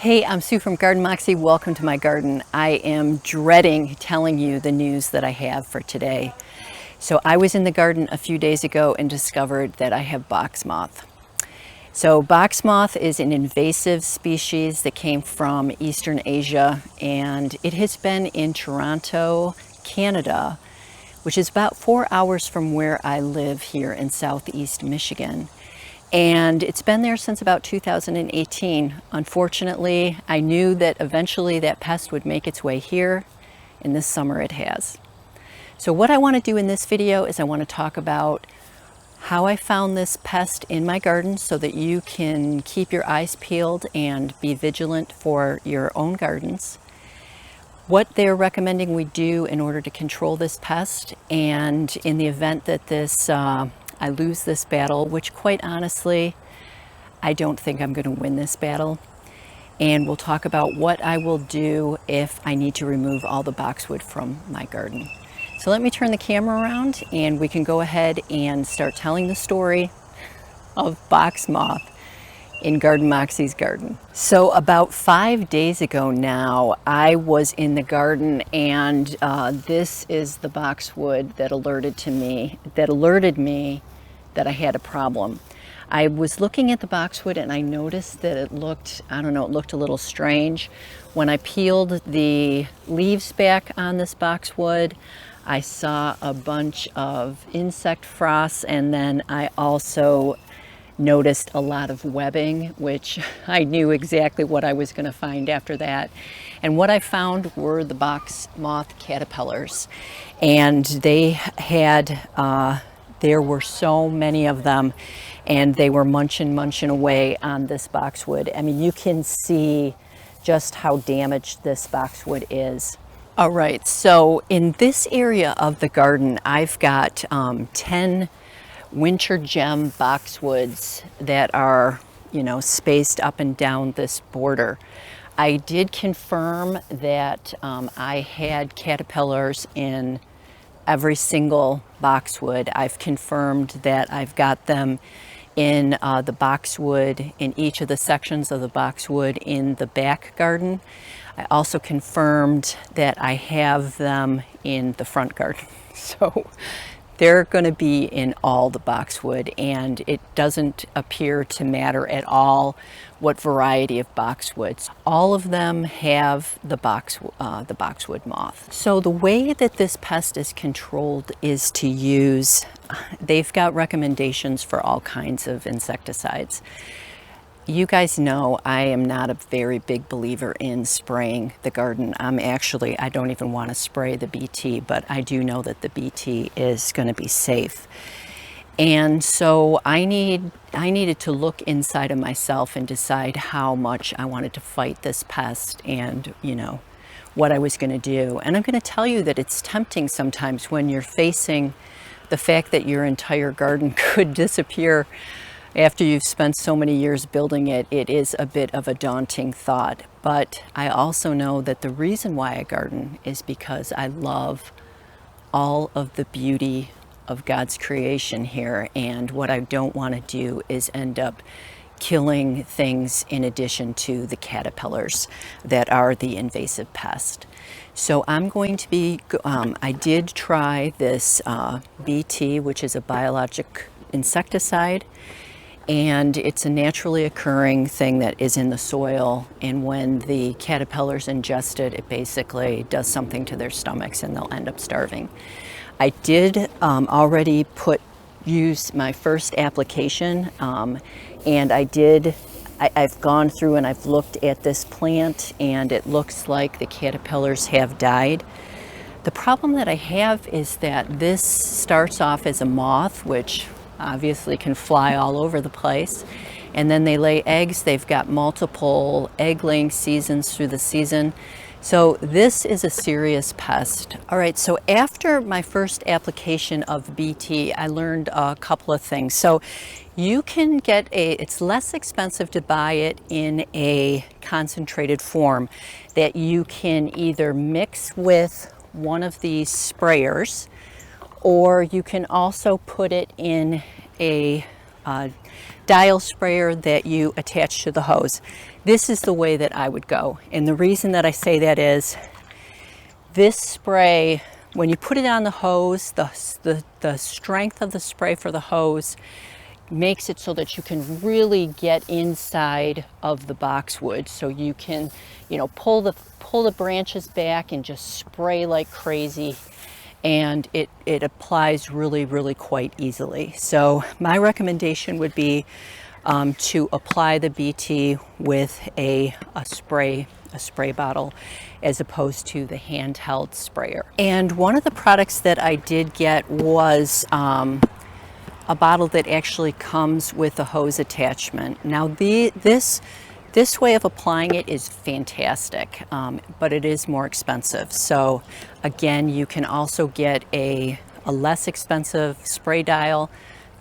Hey, I'm Sue from Garden Moxie. Welcome to my garden. I am dreading telling you the news that I have for today. So I was in the garden a few days ago and discovered that I have box moth. So box moth is an invasive species that came from Eastern Asia, and it has been in Toronto, Canada, which is about 4 hours from where I live here in Southeast Michigan. And it's been there since about 2018. Unfortunately, I knew that eventually that pest would make its way here, and this summer it has. So what I want to do in this video is I want to talk about how I found this pest in my garden so that you can keep your eyes peeled and be vigilant for your own gardens, what they're recommending we do in order to control this pest, and in the event that I lose this battle, which quite honestly, I don't think I'm going to win this battle. And we'll talk about what I will do if I need to remove all the boxwood from my garden. So let me turn the camera around and we can go ahead and start telling the story of box moth in Garden Moxie's garden. So about 5 days ago now, I was in the garden, and this is the boxwood that alerted me that I had a problem. I was looking at the boxwood and I noticed that it looked, it looked a little strange. When I peeled the leaves back on this boxwood, I saw a bunch of insect frosts, and then I also noticed a lot of webbing, which I knew exactly what I was going to find after that. And what I found were the box moth caterpillars, and they had there were so many of them, and they were munching away on this boxwood. I mean, you can see just how damaged this boxwood is. All right, so in this area of the garden, I've got 10 winter gem boxwoods that are, spaced up and down this border. I did confirm that I had caterpillars in every single boxwood. I've confirmed that I've got them in the boxwood, in each of the sections of the boxwood in the back garden. I also confirmed that I have them in the front garden. So they're going to be in all the boxwood, and it doesn't appear to matter at all what variety of boxwoods. All of them have the boxwood moth. So the way that this pest is controlled is to use, they've got recommendations for all kinds of insecticides. You guys know I am not a very big believer in spraying the garden. I don't even want to spray the BT, but I do know that the BT is going to be safe. And so I needed to look inside of myself and decide how much I wanted to fight this pest, and what I was going to do. And I'm going to tell you that it's tempting sometimes when you're facing the fact that your entire garden could disappear after you've spent so many years building it. It is a bit of a daunting thought, but I also know that the reason why I garden is because I love all of the beauty of God's creation here, and what I don't want to do is end up killing things in addition to the caterpillars that are the invasive pest. So I'm going to be, I did try this BT, which is a biologic insecticide, and it's a naturally occurring thing that is in the soil, and when the caterpillars ingest it, it basically does something to their stomachs and they'll end up starving. I did already use my first application, and I've gone through and I've looked at this plant, and it looks like the caterpillars have died. The problem that I have is that this starts off as a moth, which obviously can fly all over the place, and then they lay eggs. They've got multiple egg laying seasons through the season. So this is a serious pest. All right, so after my first application of BT, I learned a couple of things. So you can get it's less expensive to buy it in a concentrated form that you can either mix with one of these sprayers, or you can also put it in a dial sprayer that you attach to the hose. This is the way that I would go. And the reason that I say that is this spray, when you put it on the hose, the strength of the spray for the hose makes it so that you can really get inside of the boxwood. So you can, you know, pull the branches back and just spray like crazy. And it applies really quite easily. So my recommendation would be to apply the BT with a spray bottle as opposed to the handheld sprayer. And one of the products that I did get was a bottle that actually comes with a hose attachment. Now this way of applying it is fantastic, but it is more expensive. So again, you can also get a less expensive spray dial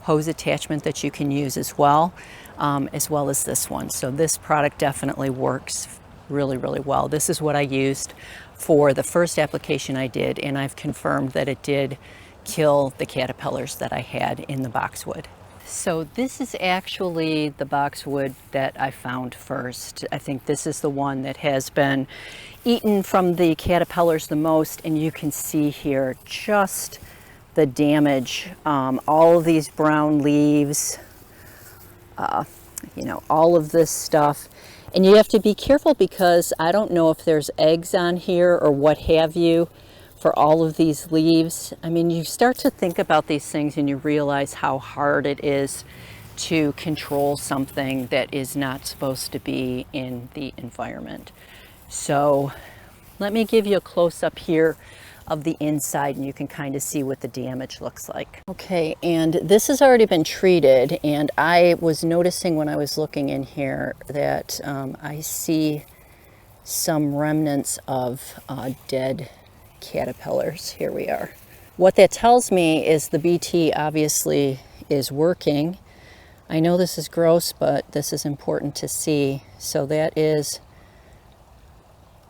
hose attachment that you can use as well as this one. So this product definitely works really well. This is what I used for the first application I did, and I've confirmed that it did kill the caterpillars that I had in the boxwood. So this is actually the boxwood that I found first. I think this is the one that has been eaten from the caterpillars the most, and you can see here just the damage. All of these brown leaves, you know, all of this stuff. And you have to be careful because I don't know if there's eggs on here or what have you for all of these leaves. I mean, you start to think about these things and you realize how hard it is to control something that is not supposed to be in the environment. So let me give you a close-up here of the inside and you can kind of see what the damage looks like. Okay, and this has already been treated, and I was noticing when I was looking in here that I see some remnants of dead caterpillars. Here we are. What that tells me is the BT obviously is working. I know this is gross, but this is important to see. So that is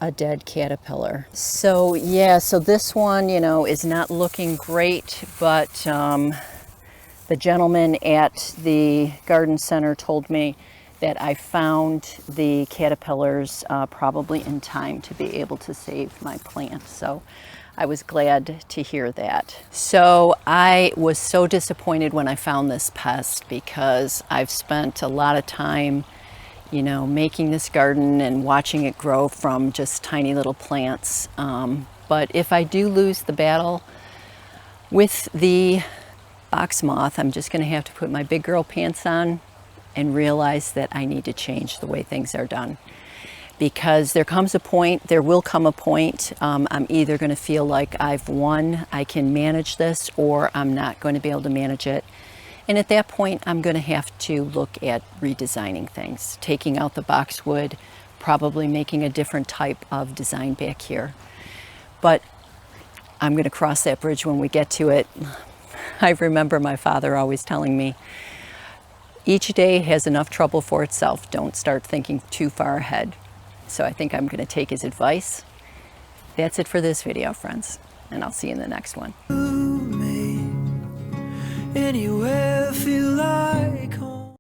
a dead caterpillar. So yeah, so this one, you know, is not looking great, but the gentleman at the garden center told me that I found the caterpillars probably in time to be able to save my plant. So I was glad to hear that. So I was so disappointed when I found this pest because I've spent a lot of time, you know, making this garden and watching it grow from just tiny little plants. But if I do lose the battle with the box moth, I'm just gonna have to put my big girl pants on and realize that I need to change the way things are done. Because there will come a point, I'm either gonna feel like I've won, I can manage this, or I'm not going to be able to manage it. And at that point, I'm gonna have to look at redesigning things, taking out the boxwood, probably making a different type of design back here. But I'm gonna cross that bridge when we get to it. I remember my father always telling me, each day has enough trouble for itself. Don't start thinking too far ahead. So I think I'm gonna take his advice. That's it for this video, friends, and I'll see you in the next one. Anywhere, feel like